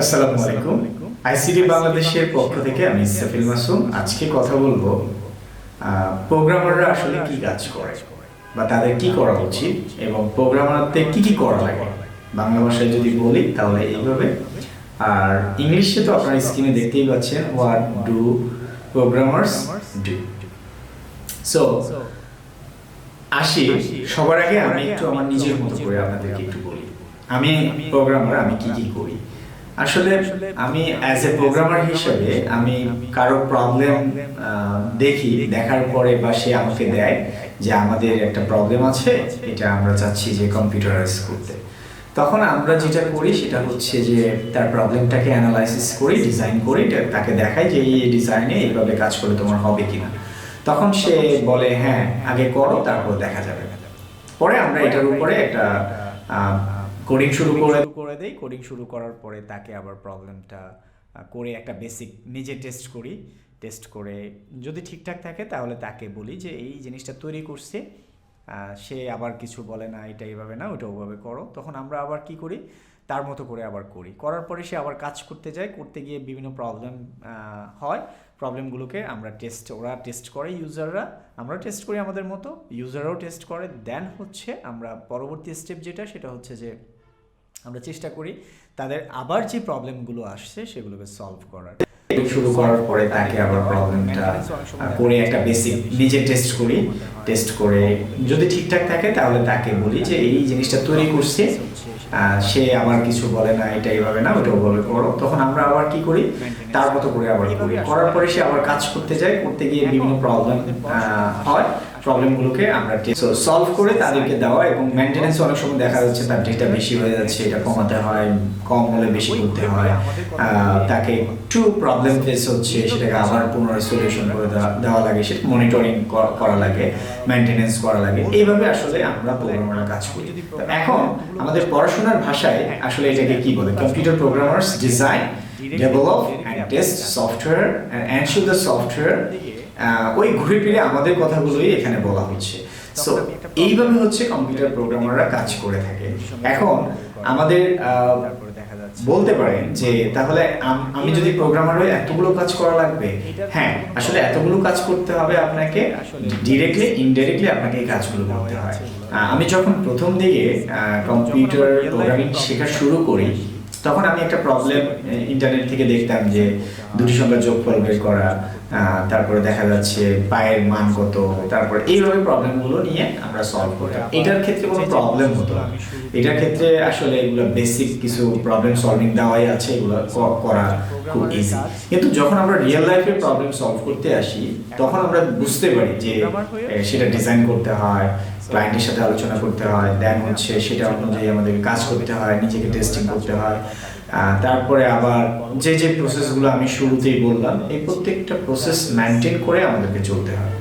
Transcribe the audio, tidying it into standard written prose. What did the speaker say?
আসসালামু আলাইকুম। আইসিটি বাংলাদেশের পক্ষ থেকে আমি সাফিল মাসুম আজকে কথা বলবো প্রোগ্রামাররা আসলে কি কাজ করে বা তাদের কি করা উচিত এবং প্রোগ্রামারদের কি কি করা লাগে। বাংলা ভাষায় যদি বলি তাহলে এইভাবে, আর ইংলিশে তো আপনারা স্ক্রিনে দেখতেই পাচ্ছেন what do programmers do. So আসি, সবার আগে আমি একটু আমার নিজের মতো করে আপনাদেরকে একটু বলি আমি প্রোগ্রামার, আমি কি কি করি। আসলে আমি অ্যাজ এ প্রোগ্রামার হিসেবে আমি কারো প্রবলেম দেখার পরে বা সে আমাকে দেয় যে আমাদের একটা প্রবলেম আছে, এটা আমরা চাচ্ছি যে কম্পিউটারাইজ করতে, তখন আমরা যেটা করি সেটা হচ্ছে যে তার প্রবলেমটাকে অ্যানালাইসিস করি, ডিজাইন করি, তাকে দেখাই যে এই ডিজাইনে এইভাবে কাজ করলে তোমার হবে কিনা। তখন সে বলে হ্যাঁ আগে করো, তারপর দেখা যাবে। পরে আমরা এটার উপরে একটা কোডিং শুরু করে দেই। কোডিং শুরু করার পরে তাকে আবার প্রবলেমটা করে একটা বেসিক নিজে টেস্ট করে যদি ঠিকঠাক থাকে তাহলে তাকে বলি যে এই জিনিসটা তৈরি করছে, সে আবার কিছু বলে না এটা এইভাবে না ওটা ওভাবে করো, তখন আমরা আবার কি করি তার মতো করে আবার করার পরে সে আবার কাজ করতে যায়, করতে গিয়ে বিভিন্ন প্রবলেম হয়। প্রবলেমগুলোকে আমরা ওরা টেস্ট করে, ইউজাররা, আমরা টেস্ট করি আমাদের মতো, ইউজাররাও টেস্ট করে। দেন হচ্ছে আমরা পরবর্তী স্টেপ সেটা হচ্ছে যে আমরা চেষ্টা করি তাদের আবার যে প্রবলেমগুলো আসছে সেগুলোকে সলভ করার। শুরু করার পরে তাকে আবার প্রবলেমটা করে একটা বেসিক নিজে টেস্ট করে যদি ঠিকঠাক থাকে তাহলে তাকে বলি যে এই জিনিসটা তৈরি করছে, সে আবার কিছু বলে না এটা এইভাবে না ওটা ওভাবে করো, তখন আমরা আবার কি করি তার মতো করে আবার করার পরে সে আবার কাজ করতে যায়, করতে গিয়ে বিভিন্ন প্রবলেম হয়। প্রবলেমগুলোকে আমরা সলভ করে তাদেরকে দেওয়া, এবং মেইনটেনেন্স অনেক সময় দেখা যাচ্ছে তার ডেটা বেশি হয়ে যাচ্ছে, এটা কমাতে হয়, কম হলে বেশি করতে হয়, তাকে একটু প্রবলেম ফেস হচ্ছে সেটাকে আবার পুনরায় সলিউশন করে দেওয়া লাগে, সেটা মনিটরিং করা লাগে, মেইনটেনেন্স করা লাগে। এইভাবে আসলে আমরা প্রোগ্রামাররা কাজ করি। এখন আমাদের পড়াশোনার ভাষায় আসলে এটাকে কি বলে, computer programmers design, develop and test software and ensure the software. ওই ঘুরে ফিরে আমাদের কথাগুলোই এখানে বলা হচ্ছে। সো এইভাবে হচ্ছে কম্পিউটার প্রোগ্রামাররা কাজ করে থাকে। এখন আমাদের বলতে পারেন যে তাহলে আমি যদি প্রোগ্রামার হই এতগুলো কাজ করা লাগবে। হ্যাঁ, আসলে এতগুলো কাজ করতে হবে আপনাকে, ডিরেক্টলি ইনডাইরেক্টলি আপনাকে এই কাজগুলো করতে হয়। আমি যখন প্রথম দিকে কম্পিউটার প্রোগ্রামিং শেখা শুরু করি তখন আমি একটা প্রবলেম ইন্টারনেট থেকে দেখতাম যে দুটি সংখ্যার যোগফল বের করা, তারপরে দেখা যাচ্ছে পায়ের মান কত, তারপরে এইভাবে প্রবলেমগুলো নিয়ে আমরা সলভ করতাম। এটার ক্ষেত্রে কোনো প্রবলেম হতো না, এটার ক্ষেত্রে আসলে এগুলো বেসিক কিছু প্রবলেম সলভিং দেওয়াই আছে, এগুলো করা খুব ইজি। কিন্তু যখন আমরা রিয়েল লাইফে প্রবলেম সলভ করতে আসি তখন আমরা বুঝতে পারি যে সেটা ডিজাইন করতে হয়, ক্লায়েন্টের সাথে আলোচনা করতে হয়, দেন হচ্ছে সেটা অনুযায়ী আমাদেরকে কাজ করতে হয়, নিজেকে টেস্টিং করতে হয়, তারপরে আবার যে প্রসেসগুলো আমি শুরুতেই বললাম এই প্রত্যেকটা প্রসেস মেনটেন করে আমাদেরকে চলতে হয়।